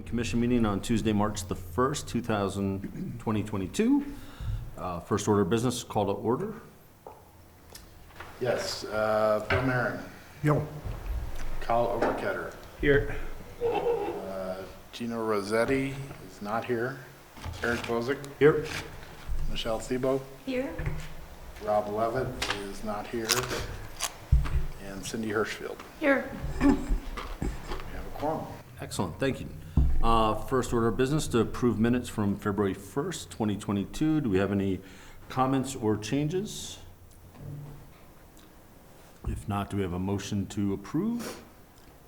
Commission meeting on Tuesday, March the 1st, 2022. First order of business, call to order. Yes, Bill Marin. Yo. Kyle Overketter. Here. Gino Rossetti is not here. Eric Bozick. Here. Michelle Thiebaud. Here. Rob Levitt is not here. And Cindy Hirschfield. Here. We have a quorum. Excellent, thank you. First order of business to approve minutes from February 1st, 2022. Do we have any comments or changes? If not, do we have a motion to approve?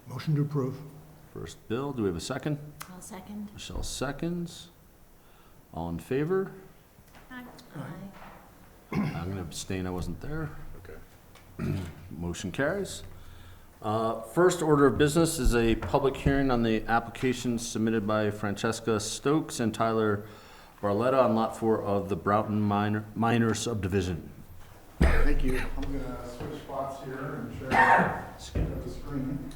Motion to approve. First, Bill, do we have a second? I'll second. Michelle seconds. All in favor? Aye. I'm going to abstain, I wasn't there. Okay. Motion carries. First order of business is a public hearing on the application submitted by Francesca Stokes and Tyler Barletta on Lot 4 of the Broughton Minor Subdivision. Thank you. I'm going to switch spots here and share the screen.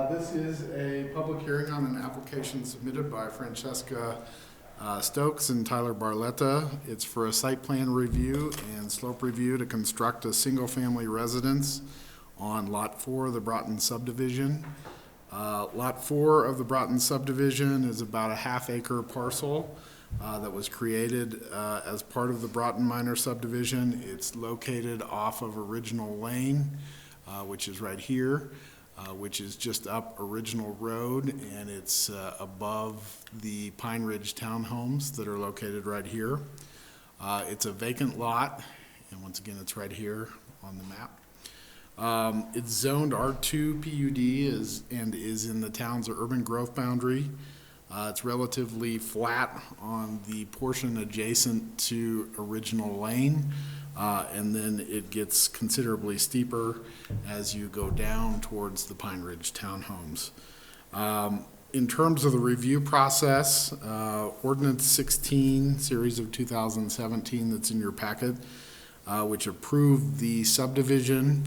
This is a public hearing on an application submitted by Francesca Stokes and Tyler Barletta. It's for a site plan review and slope review to construct a single-family residence on Lot 4 of the Broughton subdivision. Lot 4 of the Broughton subdivision is about a half-acre parcel that was created as part of the Broughton Minor subdivision. It's located off of Original Lane, which is right here. Which is just up Original Road, and it's above the Pine Ridge townhomes that are located right here. It's a vacant lot, and once again, it's right here on the map. It's zoned R2 PUD and is in the town's urban growth boundary. It's relatively flat on the portion adjacent to Original Lane. And then it gets considerably steeper as you go down towards the Pine Ridge townhomes. In terms of the review process, Ordinance 16, series of 2017 that's in your packet, which approved the subdivision,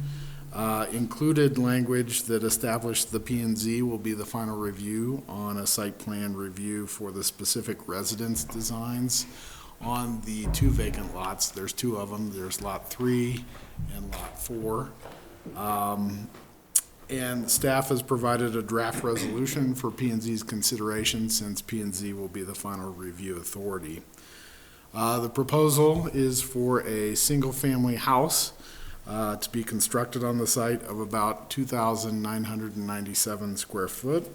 included language that established the P&Z will be the final review on a site plan review for the specific residence designs on the two vacant lots. There's two of them. There's Lot 3 and Lot 4. And staff has provided a draft resolution for P&Z's consideration since P&Z will be the final review authority. The proposal is for a single-family house to be constructed on the site of about 2,997 square foot.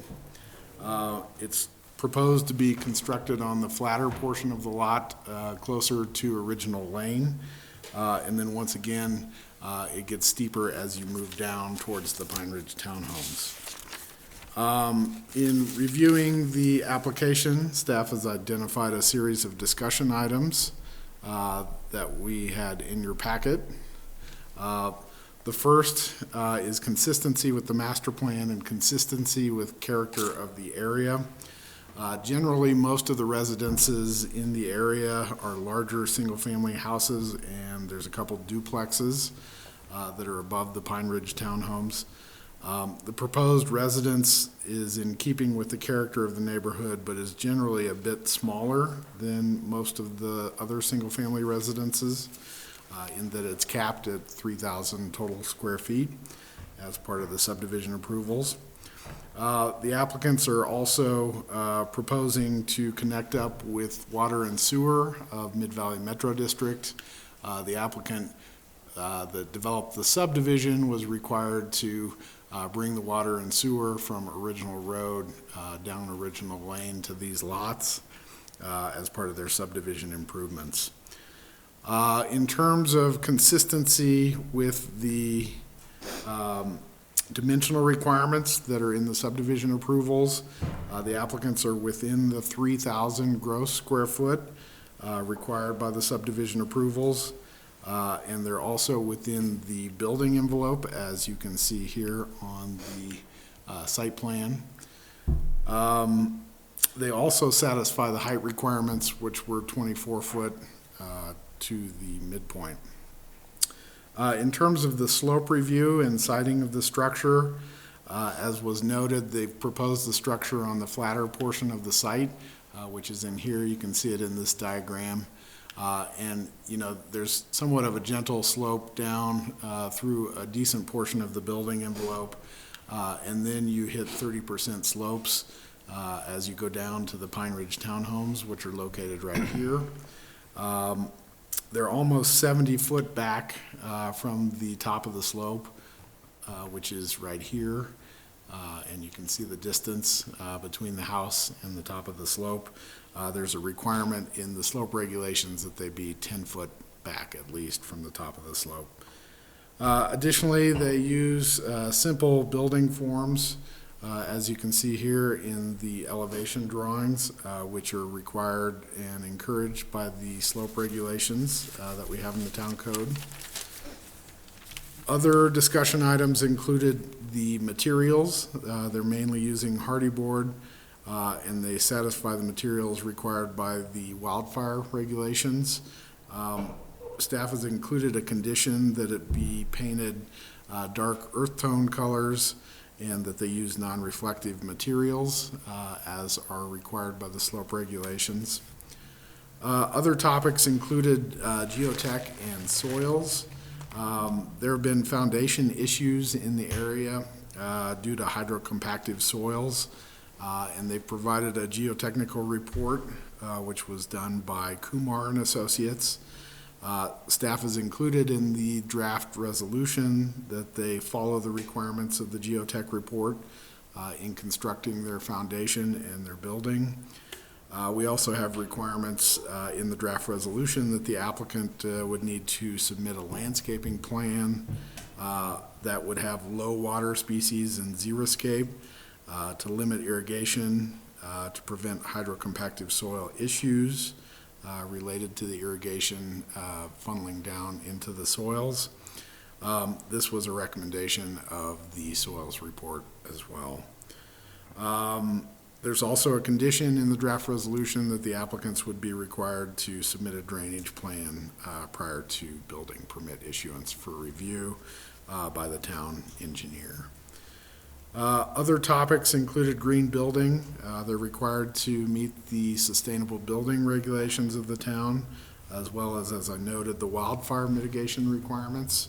It's proposed to be constructed on the flatter portion of the lot, closer to Original Lane. And then once again, it gets steeper as you move down towards the Pine Ridge townhomes. In reviewing the application, staff has identified a series of discussion items that we had in your packet. The first is consistency with the master plan and consistency with character of the area. Generally, most of the residences in the area are larger single-family houses, and there's a couple duplexes that are above the Pine Ridge townhomes. The proposed residence is in keeping with the character of the neighborhood, but is generally a bit smaller than most of the other single-family residences, in that it's capped at 3,000 total square feet as part of the subdivision approvals. The applicants are also proposing to connect up with water and sewer of Mid-Valley Metro District. The applicant that developed the subdivision was required to bring the water and sewer from Original Road down Original Lane to these lots as part of their subdivision improvements. In terms of consistency with the dimensional requirements that are in the subdivision approvals. The applicants are within the 3,000 gross square foot required by the subdivision approvals. And they're also within the building envelope, as you can see here on the site plan. They also satisfy the height requirements, which were 24 foot to the midpoint. In terms of the slope review and siting of the structure, as was noted, they've proposed the structure on the flatter portion of the site, which is in here. You can see it in this diagram. And, you know, there's somewhat of a gentle slope down through a decent portion of the building envelope. And then you hit 30% slopes as you go down to the Pine Ridge townhomes, which are located right here. They're almost 70 foot back from the top of the slope, which is right here. And you can see the distance between the house and the top of the slope. There's a requirement in the slope regulations that they be 10 foot back at least from the top of the slope. Additionally, they use simple building forms, as you can see here in the elevation drawings, which are required and encouraged by the slope regulations that we have in the town code. Other discussion items included the materials. They're mainly using hardy board, and they satisfy the materials required by the wildfire regulations. Staff has included a condition that it be painted dark earth tone colors and that they use non-reflective materials as are required by the slope regulations. Other topics included geotech and soils. There have been foundation issues in the area due to hydrocompactive soils, and they provided a geotechnical report which was done by Kumar and Associates. Staff has included in the draft resolution that they follow the requirements of the geotech report in constructing their foundation and their building. We also have requirements in the draft resolution that the applicant would need to submit a landscaping plan that would have low water species and xeriscape to limit irrigation, to prevent hydrocompactive soil issues related to the irrigation funneling down into the soils. This was a recommendation of the soils report as well. There's also a condition in the draft resolution that the applicants would be required to submit a drainage plan prior to building permit issuance for review by the town engineer. Other topics included green building. They're required to meet the sustainable building regulations of the town, as well as I noted, the wildfire mitigation requirements.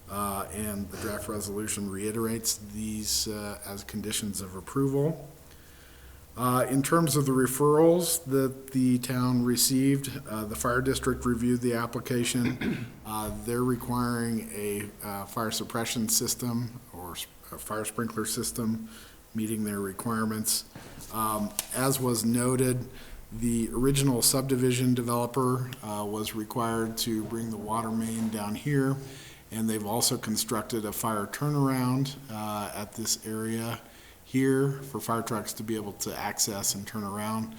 And the draft resolution reiterates these as conditions of approval. In terms of the referrals that the town received, the fire district reviewed the application. They're requiring a fire suppression system or a fire sprinkler system, meeting their requirements. As was noted, the original subdivision developer was required to bring the water main down here, and they've also constructed a fire turnaround at this area here for fire trucks to be able to access and turn around.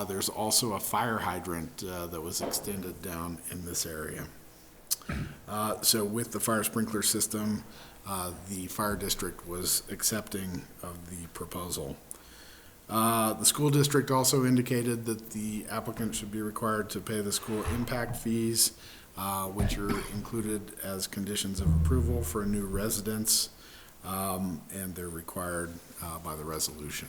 There's also a fire hydrant that was extended down in this area. So with the fire sprinkler system, the fire district was accepting of the proposal. The school district also indicated that the applicant should be required to pay the school impact fees, which are included as conditions of approval for a new residence, and they're required by the resolution.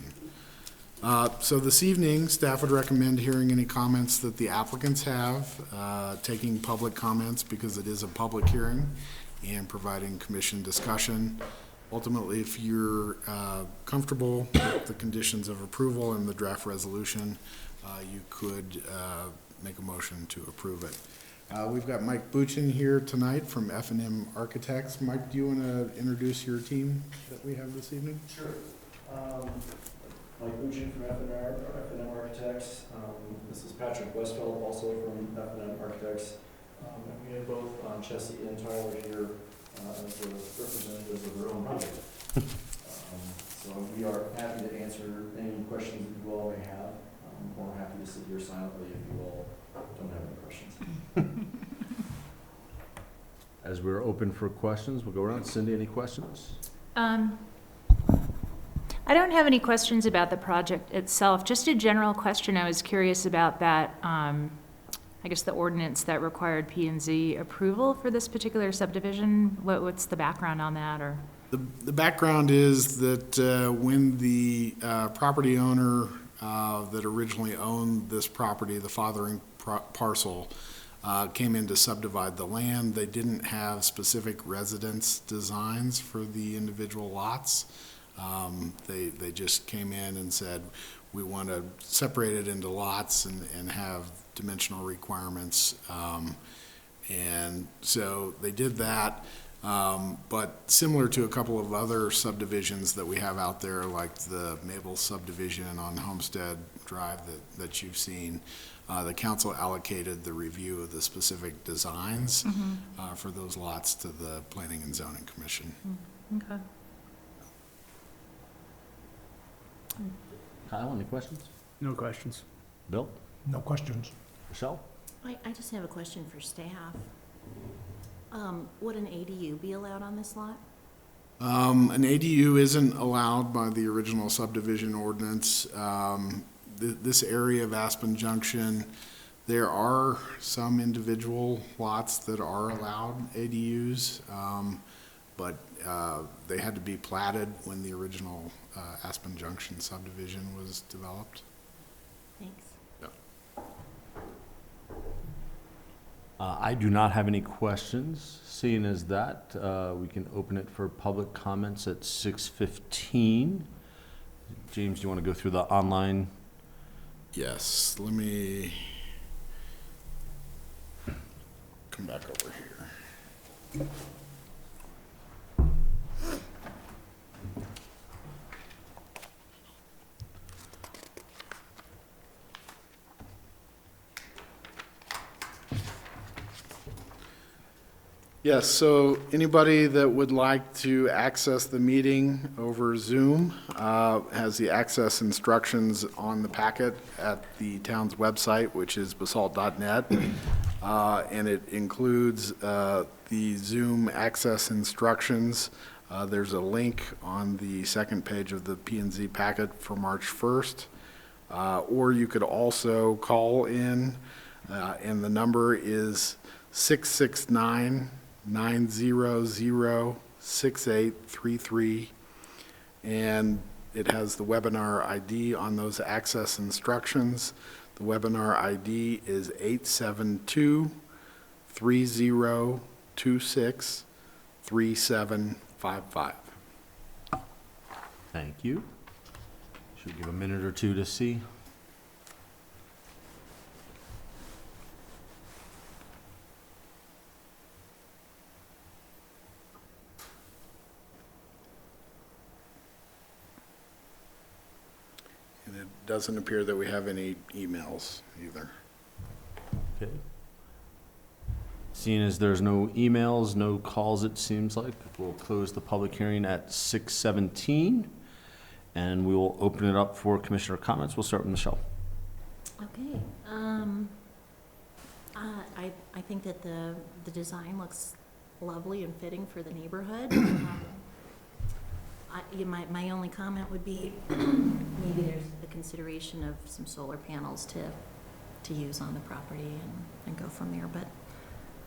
So this evening, staff would recommend hearing any comments that the applicants have, taking public comments because it is a public hearing, and providing commission discussion. Ultimately, if you're comfortable with the conditions of approval and the draft resolution, you could make a motion to approve it. We've got Mike Buchin here tonight from F&M Architects. Mike, do you want to introduce your team that we have this evening? Sure. Mike Buchin from F&M Architects. This is Patrick Westfeld, also from F&M Architects. And we have both Chessie and Tyler here as the representatives of their own project. sit here silently if you all don't have any questions. As we're open for questions, we'll go around. Cindy, any questions? I don't have any questions about the project itself, just a general question. I was curious about that, I guess the ordinance that required P&Z approval for this particular subdivision. What's the background on that, or? The background is that when the property owner that originally owned this property, the fathering parcel, came in to subdivide the land, they didn't have specific residence designs for the individual lots. They just came in and said, we want to separate it into lots and have dimensional requirements. And so they did that. But similar to a couple of other subdivisions that we have out there, like the Mabel subdivision on Homestead Drive that you've seen, the council allocated the review of the specific designs for those lots to the Planning and Zoning Commission. Okay. Kyle, any questions? No questions. Bill? No questions. Michelle? I just have a question for staff. Would an ADU be allowed on this lot? An ADU isn't allowed by the original subdivision ordinance. This area of Aspen Junction, there are some individual lots that are allowed ADUs, but they had to be platted when the original Aspen Junction subdivision was developed. Thanks. I do not have any questions. Seeing as that, we can open it for public comments at 6:15. James, do you want to go through the online? Yes, let me come back over here. Yes, so anybody that would like to access the meeting over Zoom has the access instructions on the packet at the town's website, which is basalt.net. And it includes the Zoom access instructions. There's a link on the second page of the P&Z packet for March 1st. Or you could also call in, and the number is 669-900-6833, and it has the webinar ID on those access instructions. The webinar ID is 872-3026-3755. Thank you. Should we give a minute or two to see? And it doesn't appear that we have any emails either. Okay. Seeing as there's no emails, no calls, it seems like, we'll close the public hearing at 6:17, and we will open it up for commissioner comments. We'll start with Michelle. Okay. I think that the design looks lovely and fitting for the neighborhood. My only comment would be maybe there's a consideration of some solar panels to use on the property and go from there, but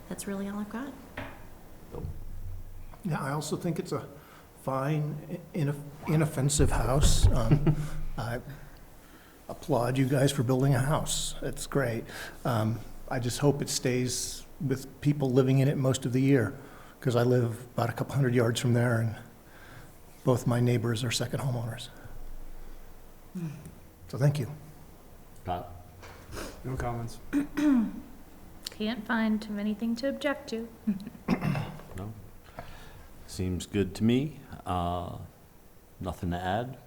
that's really all I've got. Yeah, I also think it's a fine, inoffensive house. I applaud you guys for building a house. It's great. I just hope it stays with people living in it most of the year, because I live about a couple hundred yards from there, and both my neighbors are second homeowners. So thank you. Kyle? No comments. Can't find anything to object to. No? Seems good to me. Nothing to add.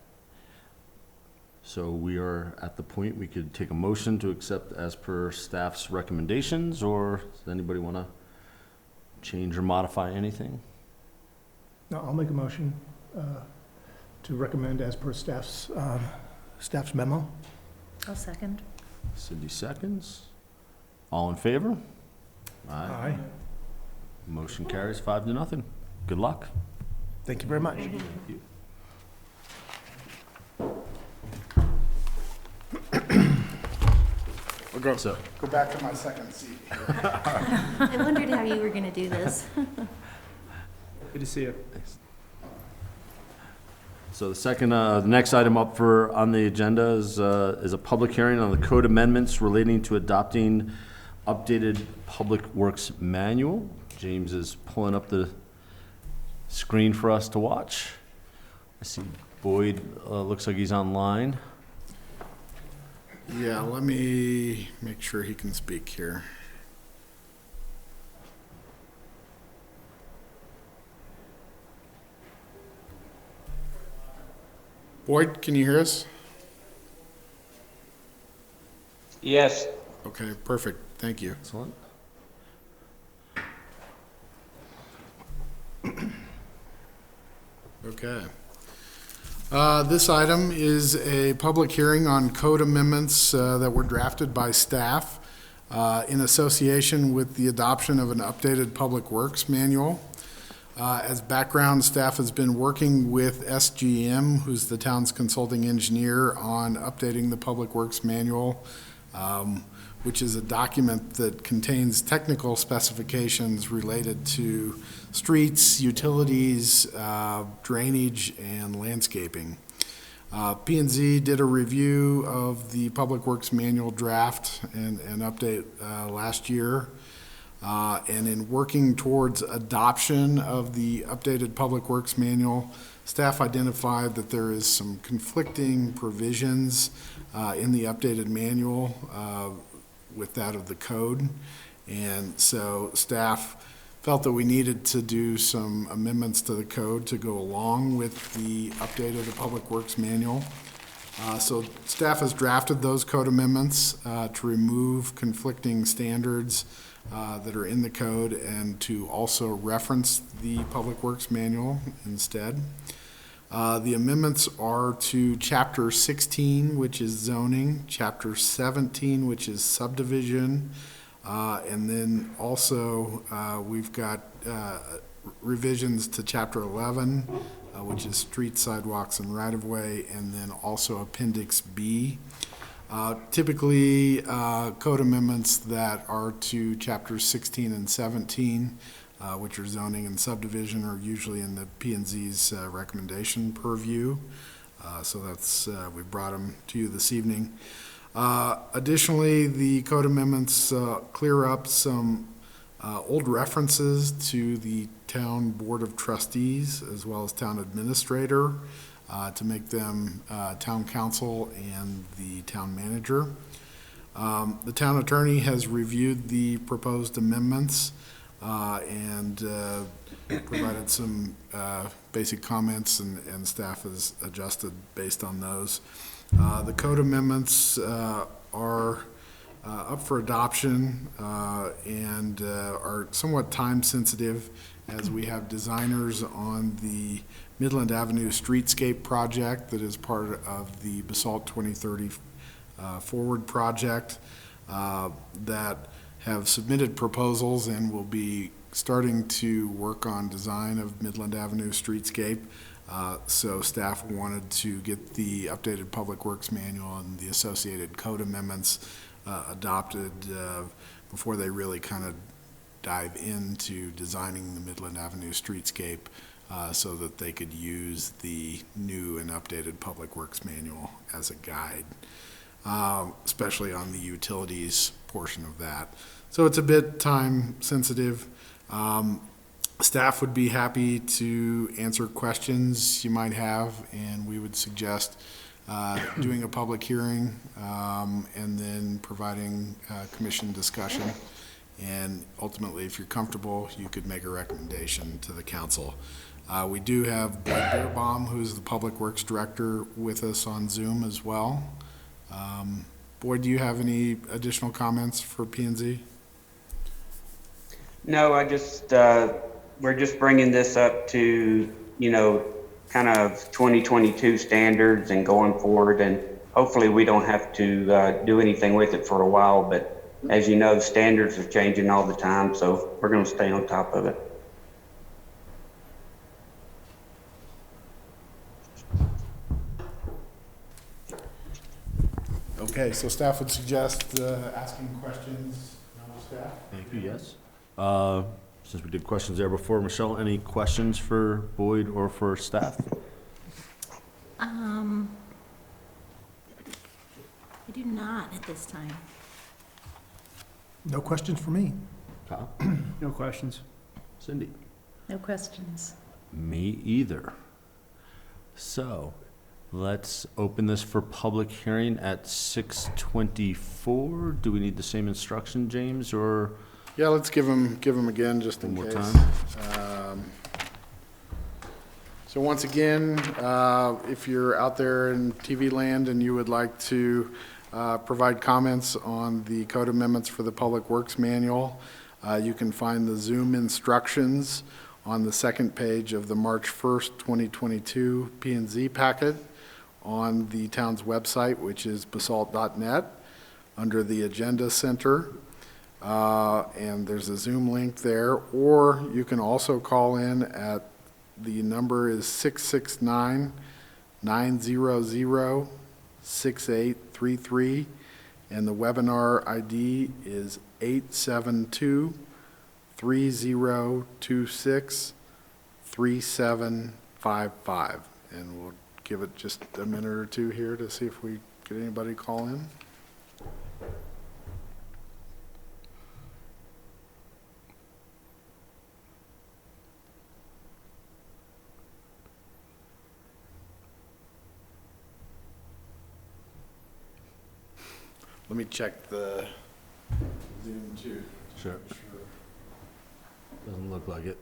So we are at the point we could take a motion to accept as per staff's recommendations, or does anybody want to change or modify anything? No, I'll make a motion to recommend as per staff's memo. I'll second. Cindy seconds. All in favor? Aye. Motion carries 5-0. Good luck. Thank you very much. I'll go, So, go back to my second seat. I wondered how you were gonna do this. Good to see you. so the next item up on the agenda is a public hearing on the code amendments relating to adopting updated Public Works Manual. James is pulling up the screen for us to watch. I see Boyd, looks like he's online. Yeah, let me make sure he can speak here. Boyd, can you hear us? Yes, Okay, perfect. Thank you. Excellent. Okay. This item is a public hearing on code amendments that were drafted by staff in association with the adoption of an updated Public Works Manual. As background, staff has been working with SGM, who's the town's consulting engineer, on updating the Public Works Manual, which is a document that contains technical specifications related to streets, utilities, drainage, and landscaping. P&Z did a review of the Public Works Manual draft and update last year. And in working towards adoption of the updated Public Works Manual, staff identified that there is some conflicting provisions in the updated manual with that of the code. And so staff felt that we needed to do some amendments to the code to go along with the update of the Public Works Manual. So staff has drafted those code amendments to remove conflicting standards that are in the code and to also reference the Public Works Manual instead. The amendments are to Chapter 16, which is zoning, Chapter 17, which is subdivision, and then also we've got revisions to Chapter 11, which is streets, sidewalks, and right-of-way, and then also Appendix B. Typically, code amendments that are to Chapters 16 and 17, which are zoning and subdivision, are usually in the P&Z's recommendation purview. So that's, we brought them to you this evening. Additionally, the code amendments clear up some old references to the town board of trustees as well as town administrator to make them town council and the town manager. The town attorney has reviewed the proposed amendments and provided some basic comments, and staff has adjusted based on those. The code amendments are up for adoption and are somewhat time sensitive, as we have designers on the Midland Avenue streetscape project that is part of the Basalt 2030 Forward project that have submitted proposals and will be starting to work on design of Midland Avenue streetscape. So staff wanted to get the updated Public Works Manual and the associated code amendments adopted before they really kind of dive into designing the Midland Avenue streetscape so that they could use the new and updated Public Works Manual as a guide, especially on the utilities portion of that. So it's a bit time sensitive. Staff would be happy to answer questions you might have, and we would suggest doing a public hearing and then providing commission discussion. And ultimately, if you're comfortable, you could make a recommendation to the council. We do have Boyd Beerbaum, who's the Public Works Director, with us on Zoom as well. Boyd, do you have any additional comments for P&Z? no, I just, we're just bringing this up to, kind of 2022 standards and going forward. And hopefully we don't have to do anything with it for a while, but as you know, standards are changing all the time, so we're going to stay on top of it. Okay, so staff would suggest asking questions of staff? Thank you, yes. Since we did questions there before, Michelle, any questions for Boyd or for staff? I do not at this time. No questions for me. Kyle? No questions. Cindy? No questions. Me either. So, let's open this for public hearing at 6:24. Do we need the same instruction, James, or Yeah, let's give them again, just in one more case. time? So once again, if you're out there in TV land and you would like to provide comments on the code amendments for the Public Works Manual, you can find the Zoom instructions on the second page of the March 1st, 2022 P&Z packet on the town's website, which is basalt.net, under the Agenda Center. And there's a Zoom link there, or you can also call in at, the number is 669-900-6833, and the webinar ID is 872-3026-3755. And we'll give it just a minute or two here to see if we get anybody call in. Let me check the Zoom too. Sure. Doesn't look like it.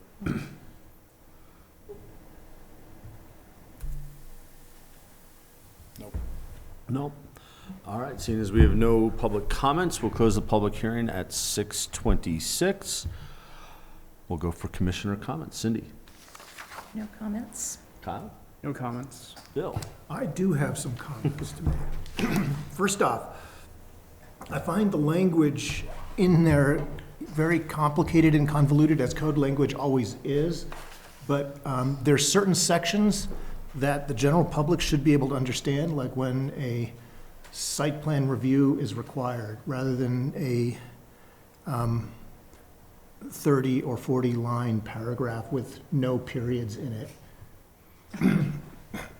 Nope. Nope. All right, seeing as we have no public comments, we'll close the public hearing at 6:26. We'll go for commissioner comments. Cindy? No comments? Kyle? No comments. Bill? I do have some comments to make. First off, I find the language in there very complicated and convoluted, as code language always is, but there's certain sections that the general public should be able to understand, like when a site plan review is required, rather than a 30 or 40 line paragraph with no periods in it.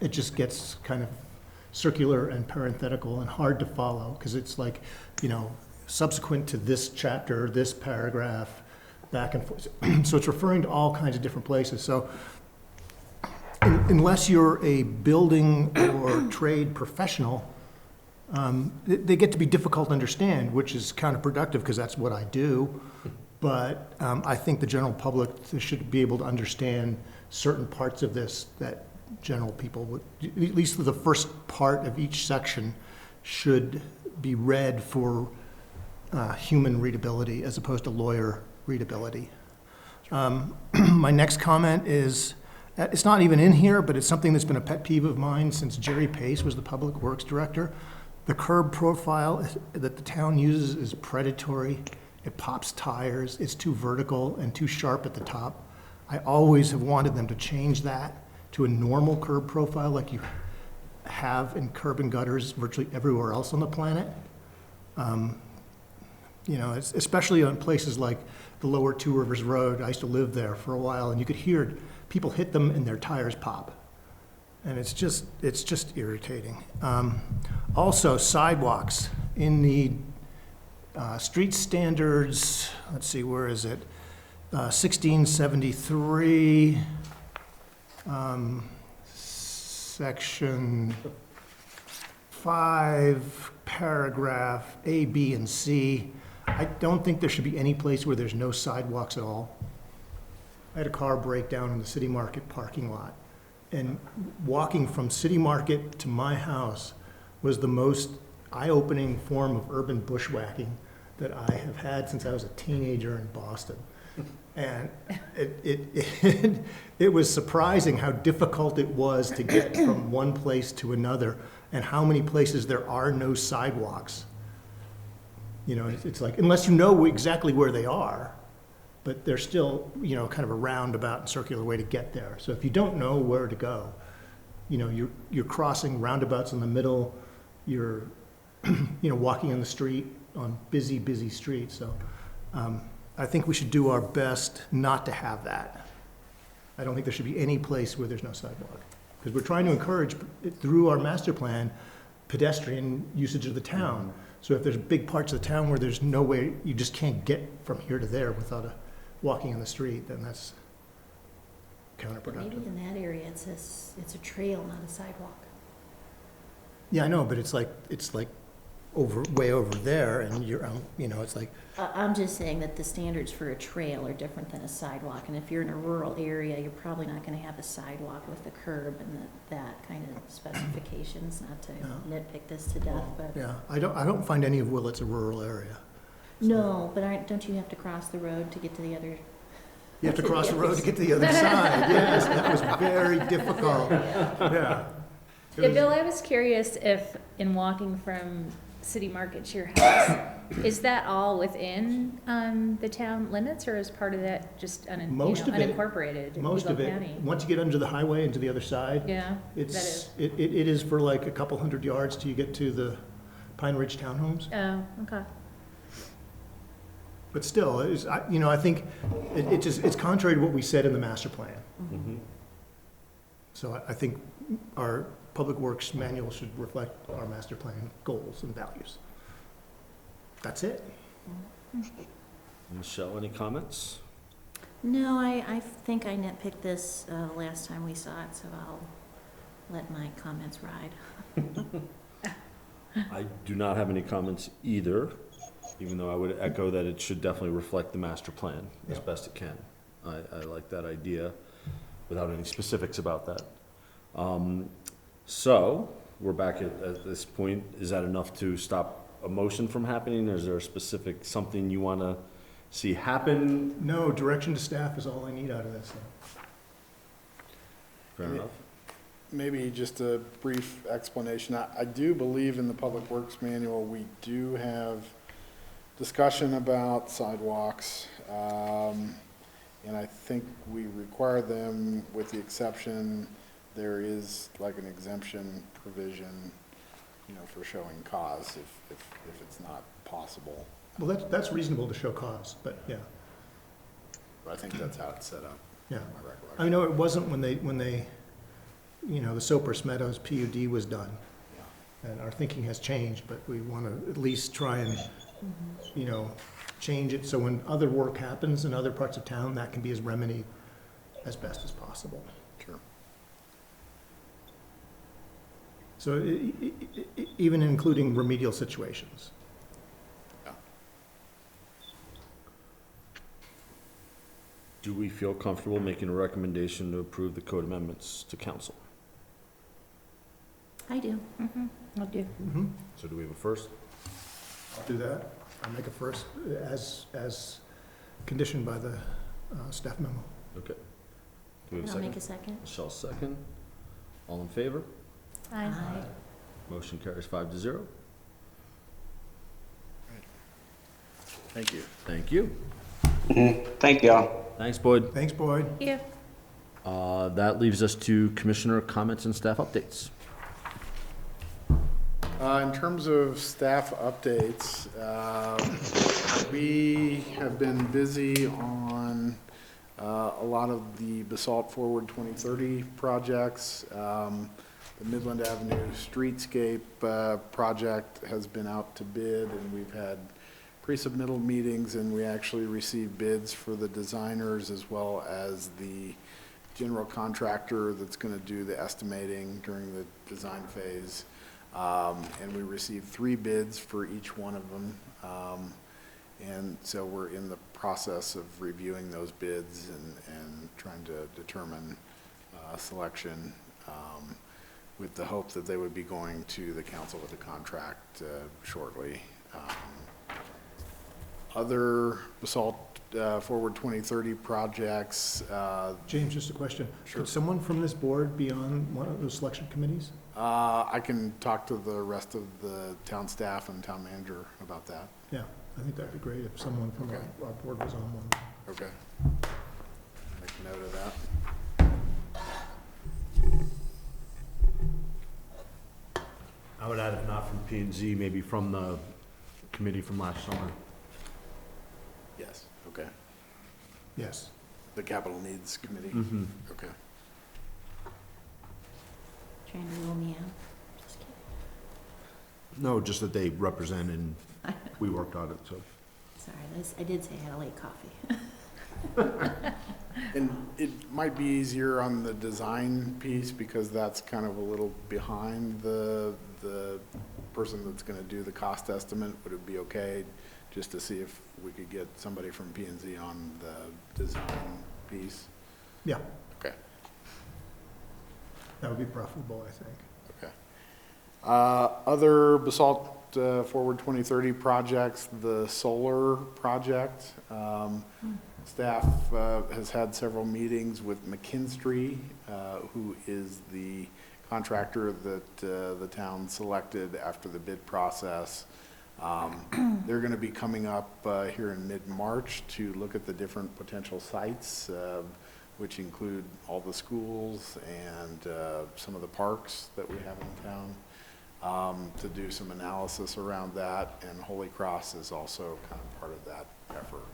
It just gets kind of circular and parenthetical and hard to follow, because it's like, you know, subsequent to this chapter, this paragraph, back and forth. So it's referring to all kinds of different places. So unless you're a building or trade professional, they get to be difficult to understand, which is counterproductive because that's what I do. But I think the general public should be able to understand certain parts of this that general people would, at least the first part of each section should be read for human readability as opposed to lawyer readability. My next comment is, it's not even in here, but it's something that's been a pet peeve of mine since Jerry Pace was the Public Works Director. The curb profile that the town uses is predatory. It pops tires. It's too vertical and too sharp at the top. I always have wanted them to change that to a normal curb profile like you have in curb and gutters virtually everywhere else on the planet. You know, especially on places like the lower Two Rivers Road. I used to live there for a while, and you could hear people hit them and their tires pop. And it's just irritating. Also, sidewalks in the street standards, let's see, where is it? 1673, section 5, paragraph A, B, and C. I don't think there should be any place where there's no sidewalks at all. I had a car break down in the City Market parking lot, and walking from City Market to my house was the most eye-opening form of urban bushwhacking that I have had since I was a teenager in Boston. And it was surprising how difficult it was to get from one place to another. and how many places there are no sidewalks. You know, it's like, unless you know exactly where they are, but they're still, you know, kind of a roundabout and circular way to get there. So if you don't know where to go, you know, you're crossing roundabouts in the middle, you're, you know, walking in the street on busy streets. So I think we should do our best not to have that. I don't think there should be any place where there's no sidewalk. Because we're trying to encourage, through our master plan, pedestrian usage of the town. So if there's big parts of the town where there's no way, you just can't get from here to there without walking in the street, then that's But maybe counterproductive. in that area, it's a trail, not a sidewalk. Yeah, I know, but it's like way over there, and you're, you know, it's like, I'm just saying that the standards for a trail are different than a sidewalk, and if you're in a rural area, you're probably not gonna have a sidewalk with a curb and that kind of specifications, not to nitpick this to death, but. yeah, I don't find any of Willits a rural area. No, but don't you have to cross the road to get to the other? You have to cross the road to get to the other side, yes, that was very difficult, yeah. It Yeah, was- Bill, I was curious if, in walking from City Market to your house, is that all within the town limits, or is part of that just Most of it- unincorporated in Most Eagle of it, County? once you get under the highway and to the other side, Yeah, it is for like a couple hundred yards till you get to the Pine Ridge Townhomes. oh, okay. But still, I think it's contrary to what we said in the master plan. Mhm. So I think our Public Works manual should reflect our master plan goals and values. That's it. Michelle, any comments? No, I think I nitpicked this last time we saw it, so I'll let my comments ride. I do not have any comments either, even though I would echo that it should definitely reflect the master plan as Yeah. best it can. I like that idea, without any specifics about that. So, we're back at this point. Is that enough to stop a motion from happening? Is there a specific, something you want to see happen? No, direction to staff is all I need out of this. Fair enough. Maybe just a brief explanation. I do believe in the Public Works Manual, we do have discussion about sidewalks. And I think we require them with the exception, there is like an exemption provision, you know, for showing cause if it's not possible. Well, that's reasonable to show cause, but yeah, But I think that's how it's set up, yeah. in my recollection. I know it wasn't when they, you know, the Sopers Meadows PUD was done. And our thinking has changed, but we want to at least try and, you know, change it so when other work happens in other parts of town, that can be as remedied as best as possible. Sure. So even including remedial situations. Do we feel comfortable making a recommendation to approve the code amendments to council? I do. I'll do. So do we have a first? I'll do that. I'll make a first as conditioned by the staff memo. Okay. Do we have a I'll second? make a second. Michelle, second. All in favor? Aye. Motion carries 5-0. Thank you. Thank you. Thank y'all. Thanks, Boyd. Thanks, Boyd. Yeah. That leaves us to commissioner comments and staff updates. In terms of staff updates, we have been busy on a lot of the Basalt Forward 2030 projects. The Midland Avenue Streetscape project has been out to bid, and we've had pre-submittal meetings, and we actually received bids for the designers as well as the general contractor that's going to do the estimating during the design phase. And we received 3 bids for each one of them. And so we're in the process of reviewing those bids and trying to determine selection, with the hope that they would be going to the council with a contract shortly. Other Basalt Forward 2030 projects. James, just a question. Sure. Could someone from this board be on one of those selection committees? I can talk to the rest of the town staff and town manager about that. Yeah, I think that'd be great if someone from Okay. our board was on one. Okay. Make a note of that. I would add, if not from P&Z, maybe from the committee from last summer. Yes, okay. Yes. The Capital Needs Committee? Mm-hmm. Okay. Trying to rule me out. Just kidding. No, just that they represent and we worked on it, so. Sorry, I did say I had a late coffee. And it might be easier on the design piece because that's kind of a little behind the person that's gonna do the cost estimate. Would it be okay just to see if we could get somebody from P&Z on the design piece? Yeah, Okay, that would be preferable, I think. okay. Other Basalt Forward 2030 projects, the solar project. Staff has had several meetings with McKinstry, who is the contractor that the town selected after the bid process. They're going to be coming up here in mid-March to look at the different potential sites, which include all the schools and some of the parks that we have in town, to do some analysis around that. And Holy Cross is also kind of part of that effort.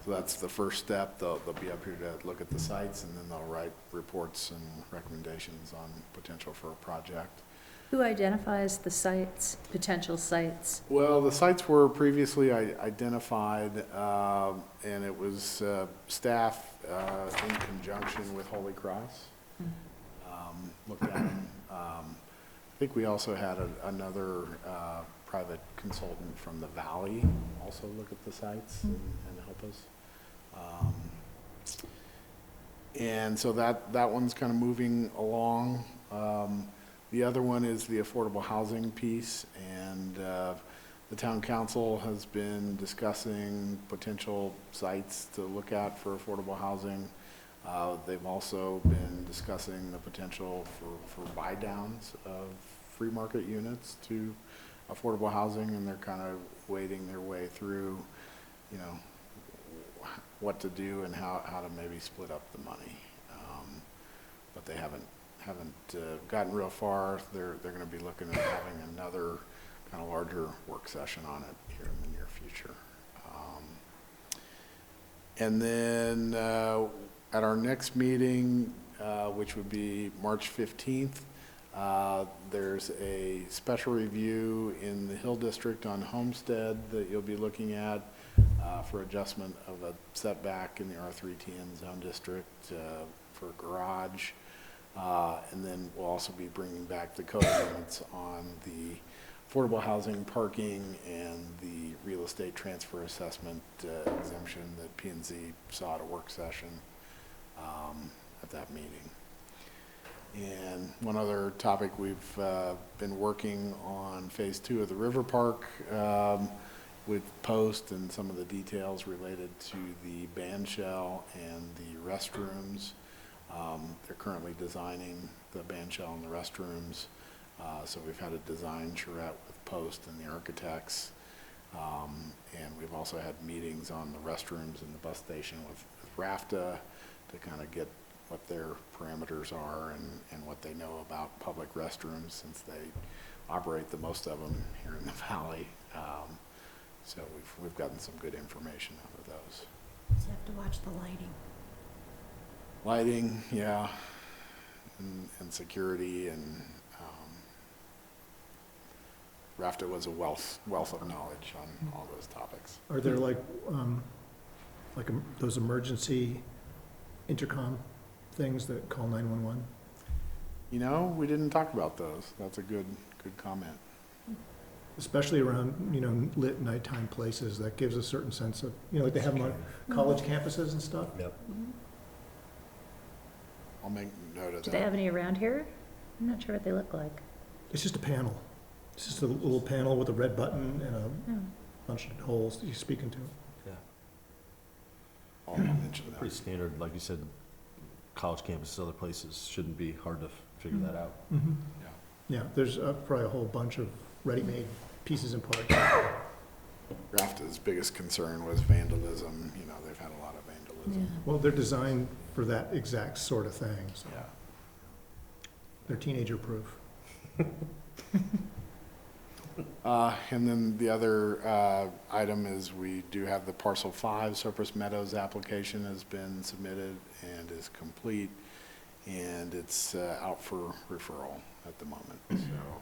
So that's the first step. They'll be up here to look at the sites, and then they'll write reports and recommendations on potential for a project. Who identifies the sites, potential sites? Well, the sites were previously identified, and it was staff in conjunction with Holy Cross. Looked at them. I think we also had another private consultant from the Valley also look at the sites and help us. And so that one's kind of moving along. The other one is the affordable housing piece, and the town council has been discussing potential sites to look at for affordable housing. They've also been discussing the potential for buy downs of free market units to affordable housing, and they're kind of wading their way through, you know, what to do and how to maybe split up the money. But they haven't gotten real far. They're going to be looking at having another kind of larger work session on it here in the near future. And then at our next meeting, which would be March 15th, there's a special review in the Hill District on Homestead that you'll be looking at for adjustment of a setback in the R3TN zone district for a garage. And then we'll also be bringing back the code amendments on the affordable housing, parking, and the real estate transfer assessment exemption that P&Z saw at a work session at that meeting. And one other topic, we've been working on phase 2 of the River Park with post and some of the details related to the band shell and the restrooms. They're currently designing the band shell and the restrooms. So we've had a design charrette with post and the architects. And we've also had meetings on the restrooms and the bus station with RAFTA to kind of get what their parameters are and what they know about public restrooms, since they operate the most of them here in the valley. So we've gotten some good information out of those. Just have to watch the lighting. Lighting, yeah, and security, and RAFTA was a wealth of knowledge on all those topics. Are there those emergency intercom things that call 911? You know, we didn't talk about those. That's a good comment. Especially around, lit nighttime places, that gives a certain sense of, like they have them on college campuses and stuff. Yep. I'll make note of Do they have that. any around here? I'm not sure what they look like. It's just a panel. It's just a little panel with a red button and a Oh. bunch of holes that you're speaking to. I'll mention that. Pretty standard, like you said, college campuses, other places, shouldn't be hard to figure that out. Mhm. Yeah. Yeah, there's probably a whole bunch of ready-made pieces and parts. Rafta's biggest concern was vandalism. You know, they've had a lot of vandalism. Well, they're designed for that exact sort of thing, so Yeah. they're teenager-proof. And then the other item is we do have the parcel 5 Cypress Meadows application has been submitted and is complete, and it's out for referral at the moment. So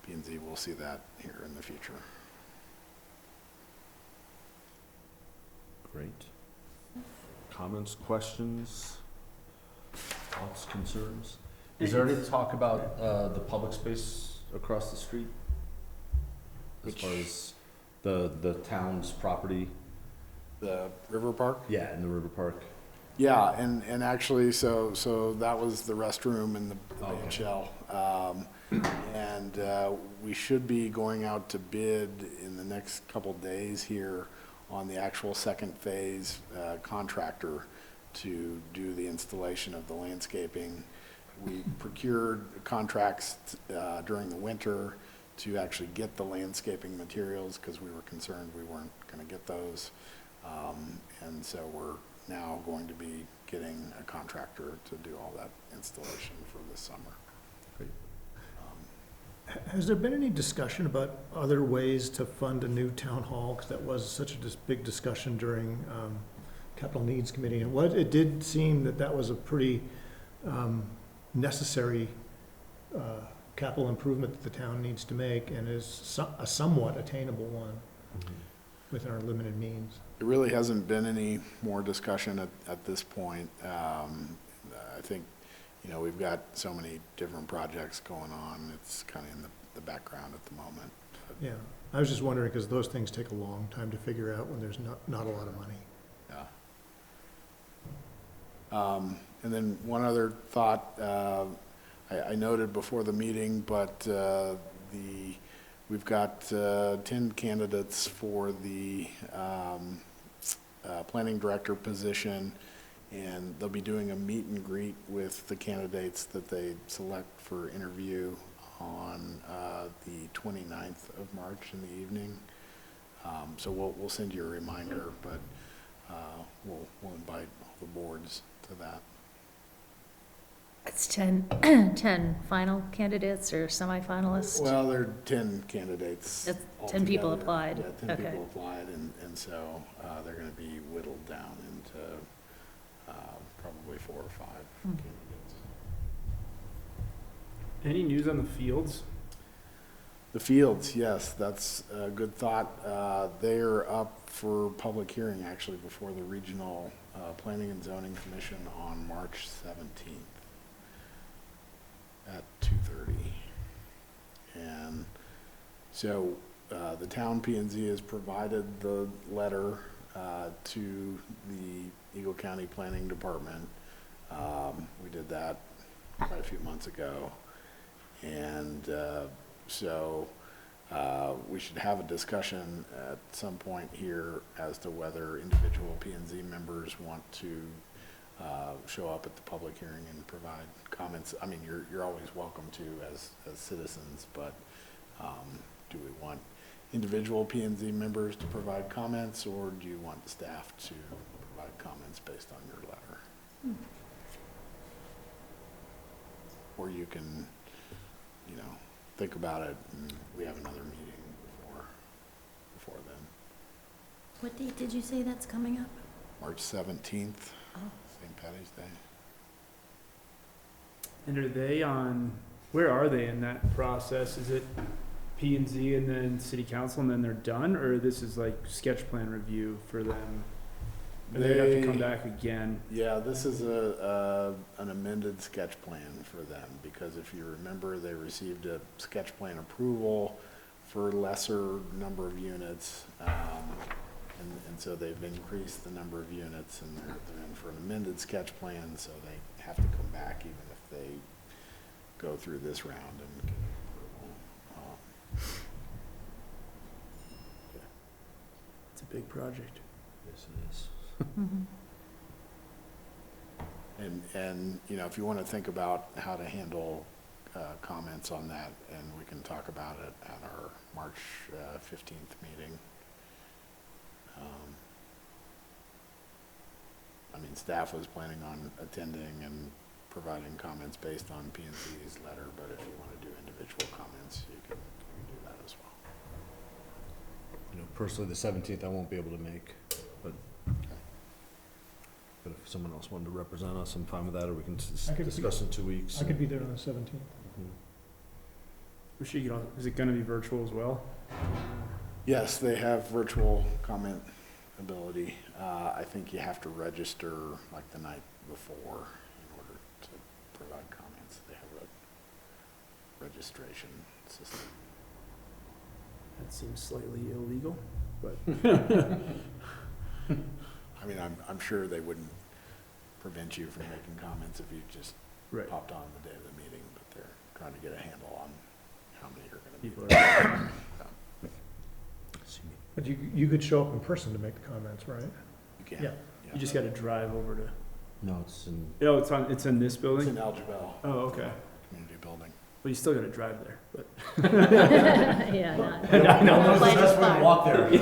P&Z will see that here in the future. Great. Comments, questions, thoughts, concerns? Is there any talk about the public space across the street? As far as the town's property? The River Park? Yeah, in the river park. Yeah, and actually, so that was the restroom and the Okay. band shell. And we should be going out to bid in the next couple days here on the actual second phase contractor to do the installation of the landscaping. We procured contracts during the winter to actually get the landscaping materials because we were concerned we weren't going to get those. And so we're now going to be getting a contractor to do all that installation for this summer. Great. Has there been any discussion about other ways to fund a new town hall? Because that was such a big discussion during Capital Needs Committee. And it did seem that that was a pretty necessary capital improvement that the town needs to make, and is a somewhat attainable one within our limited means. There really hasn't been any more discussion at this point. I think, you know, we've got so many different projects going on, it's kind of in the background at the moment. Yeah, I was just wondering, because those things take a long time to figure out when there's not a lot of money. Yeah. And then one other thought, I noted before the meeting, but we've got 10 candidates for the planning director position, and they'll be doing a meet and greet with the candidates that they select for interview on the 29th of March in the evening. So we'll send you a reminder, but we'll invite all the boards to that. It's 10, 10 final candidates or semifinalists? Well, there are 10 candidates. That's 10 people altogether. applied. Yeah, 10 Okay. people applied, and so they're going to be whittled down into probably 4 or 5 candidates. Any news on the fields? The fields, yes, that's a good thought. They are up for public hearing, actually, before the Regional Planning and Zoning Commission on March 17th at 2:30. And so the town P&Z has provided the letter to the Eagle County Planning Department. We did that quite a few months ago. And so we should have a discussion at some point here as to whether individual P&Z members want to show up at the public hearing and provide comments. I mean, you're always welcome to as citizens, but do we want individual P&Z members to provide comments, or do you want the staff to provide comments based on your letter? Or you can, you know, think about it, and we have another meeting before then. What date did you say that's coming up? March 17th, Oh. St. Patty's Day. And are they on, where are they in that process? Is it P&Z and then city council and then they're done? Or this is like sketch plan review for them? Or they have to come back again? Yeah, this is an amended sketch plan for them, because if you remember, they received a sketch plan approval for lesser number of units. And so they've increased the number of units, and they're in for an amended sketch plan, so they have to come back even if they go through this round and get approval. It's a big project. Yes, it is. And, you know, if you want to think about how to handle comments on that, and we can talk about it at our March 15th meeting. I mean, staff was planning on attending and providing comments based on P&Z's letter, but if you want to do individual comments, you can do that as well. You know, personally, the 17th I won't be able to make, but if someone else wanted to represent us, I'm fine with that, or we can discuss in 2 weeks. I could be there on the 17th. We should get on, is it gonna be virtual as well? Yes, they have virtual comment ability. I think you have to register like the night before in order to provide comments. They have a registration system. That seems slightly illegal, but. I mean, I'm sure they wouldn't prevent you from making comments if you just Right. popped on the day of the meeting, but they're trying to get a handle on how many are gonna be People there. are, But you could show up in person to make the comments, right? You can. Yeah. you just gotta drive over to, No, it's in, oh, it's in this It's building? in Algebel Oh, okay. Community Building. Well, you still gotta drive there, but. Yeah, not. I know. Like it's fine. walk there. You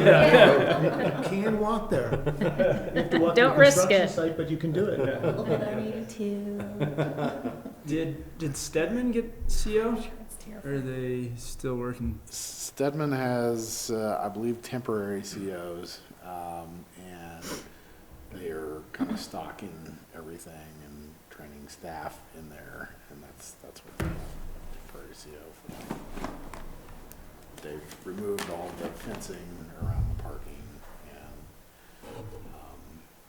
can walk there. You have to walk to Don't the risk construction it. site, but you can do it. Look at our meeting too. Did Stedman get CO? It's terrible. Or are they still working? Stedman has, I believe, temporary COs, and they are kind of stocking everything and training staff in there, and that's what they have, temporary CO for. They've removed all the fencing around the parking, and,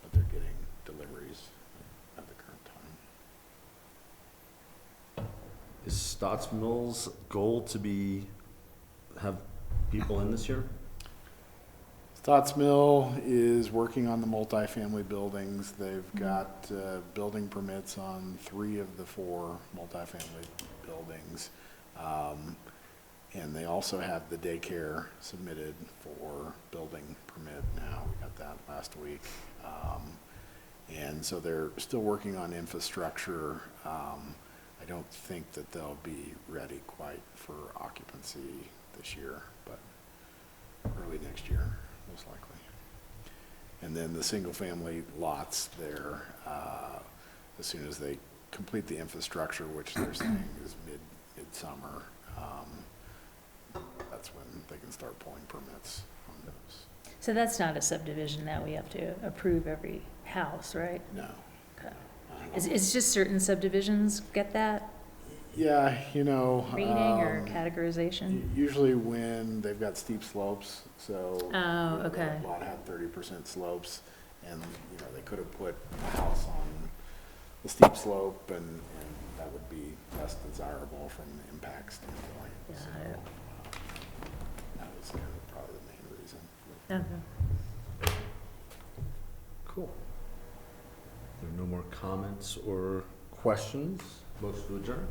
but they're getting deliveries at the current time. Is Stotts Mills' goal to have people in this year? Stotts Mill is working on the multifamily buildings. They've got building permits on 3 of the 4 multifamily buildings. And they also have the daycare submitted for building permit now. We got that last week. And so they're still working on infrastructure. I don't think that they'll be ready quite for occupancy this year, but early next year, most likely. And then the single-family lots there, as soon as they complete the infrastructure, which they're saying is midsummer, that's when they can start pulling permits on those. So that's not a subdivision that we have to approve every house, right? No. Okay. Is just certain subdivisions get that Yeah, you know. rating or categorization? Usually when they've got steep slopes, so. Oh, you know, okay. the lot had 30% slopes, and, you know, they could have put a house on the steep slope, and that would be less desirable from an impact standpoint. Got So, it. that was kind of probably the main reason. Okay. Cool. There are no more comments or questions. Motion to adjourn.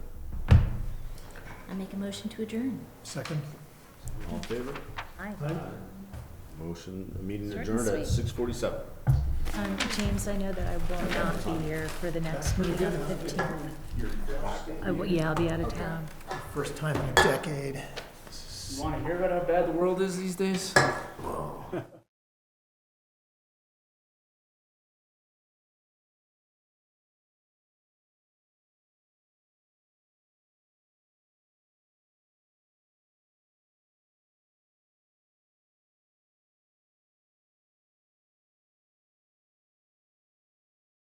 I make a motion to adjourn. Second? All in favor? Aye. Motion, meeting Short and adjourned at sweet. 6:47. James, I know that I will not be here for the next meeting on the 15th. Yeah, I'll be out of town. First time in a decade. You wanna hear about how bad the world is these days?